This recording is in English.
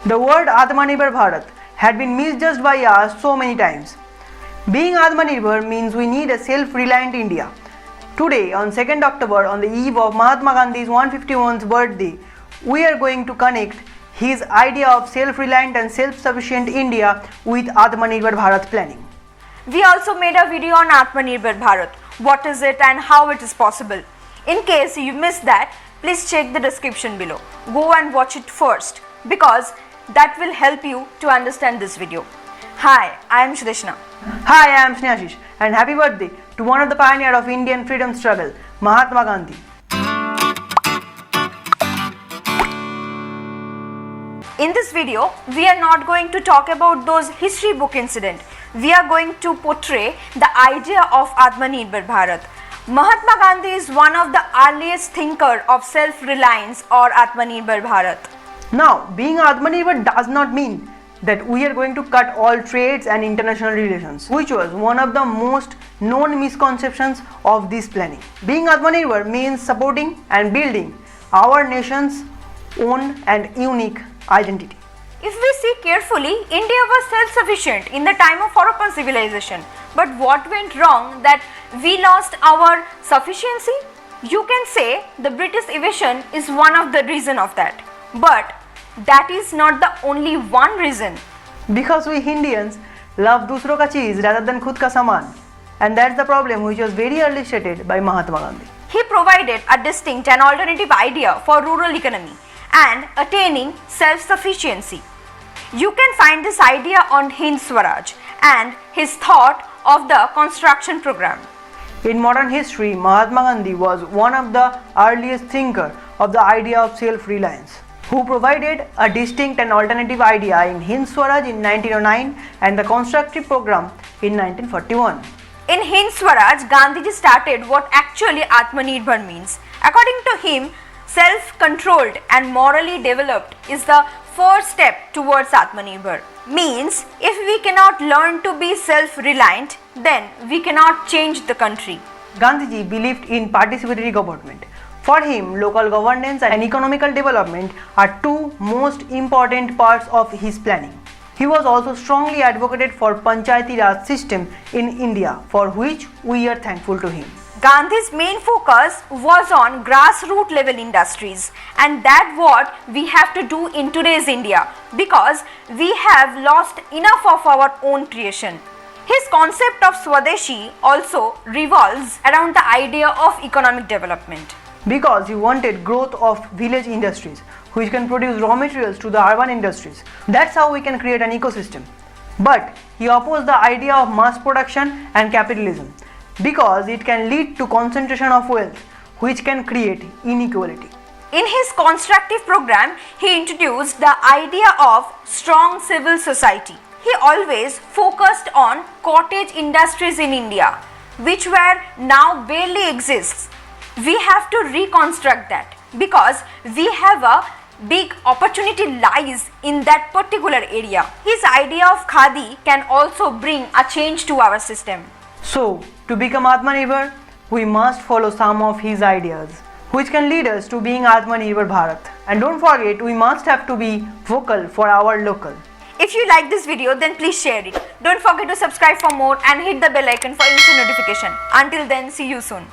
The word Atmanirbhar Bharat had been misjudged by us so many times. Being Atmanirbhar means we need a self-reliant India. Today, on 2nd October, on the eve of Mahatma Gandhi's 151st birthday, we are going to connect his idea of self-reliant and self-sufficient India with Atmanirbhar Bharat planning. We also made a video on Atmanirbhar Bharat. What is it and how it is possible? In case you missed that, please check the description below. Go and watch it first because that will help you to understand this video. Hi, I am Shrishna. Hi, I am Snehashish and happy birthday to one of the pioneers of Indian freedom struggle, Mahatma Gandhi. In this video, we are not going to talk about those history book incident. We are going to portray the idea of Atmanirbhar Bharat. Mahatma Gandhi is one of the earliest thinker of self-reliance or Atmanirbhar Bharat. Now, being Atmanirbhar does not mean that we are going to cut all trades and international relations, which was one of the most known misconceptions of this planning. Being Atmanirbhar means supporting and building our nation's own and unique identity. If we see carefully, India was self-sufficient in the time of Harappan civilization. But what went wrong that we lost our sufficiency? You can say the British invasion is one of the reason of that. But that is not the only one reason. Because we Indians love दूसरों का चीज rather than खुद का सामान, and that's the problem which was very early stated by Mahatma Gandhi. He provided a distinct and alternative idea for rural economy and attaining self-sufficiency. You can find this idea on Hind Swaraj and his thought of the construction program. In modern history, Mahatma Gandhi was one of the earliest thinkers of the idea of self-reliance, who provided a distinct and alternative idea in Hind Swaraj in 1909 and the constructive program in 1941. In Hind Swaraj, Gandhiji started what actually Atmanirbhar means. According to him, self-controlled and morally developed is the first step towards Atmanirbhar. Means if we cannot learn to be self-reliant, then we cannot change the country. Gandhiji believed in participatory government. For him, local governance and economical development are two most important parts of his planning. He was also strongly advocated for Panchayati Raj system in India, for which we are thankful to him. Gandhi's main focus was on grassroots level industries, and that's what we have to do in today's India because we have lost enough of our own creation. His concept of Swadeshi also revolves around the idea of economic development. Because he wanted growth of village industries which can produce raw materials to the urban industries. That's how we can create an ecosystem. But he opposed the idea of mass production and capitalism because it can lead to concentration of wealth which can create inequality. In his constructive program, he introduced the idea of strong civil society. He always focused on cottage industries in India, which were now barely exists. We have to reconstruct that because we have a big opportunity lies in that particular area. His idea of Khadi can also bring a change to our system. So, to become Atmanirbhar, we must follow some of his ideas, which can lead us to being Atmanirbhar Bharat. And don't forget, we must have to be vocal for our local. If you like this video, then please share it. Don't forget to subscribe for more and hit the bell icon for instant notification. Until then, see you soon.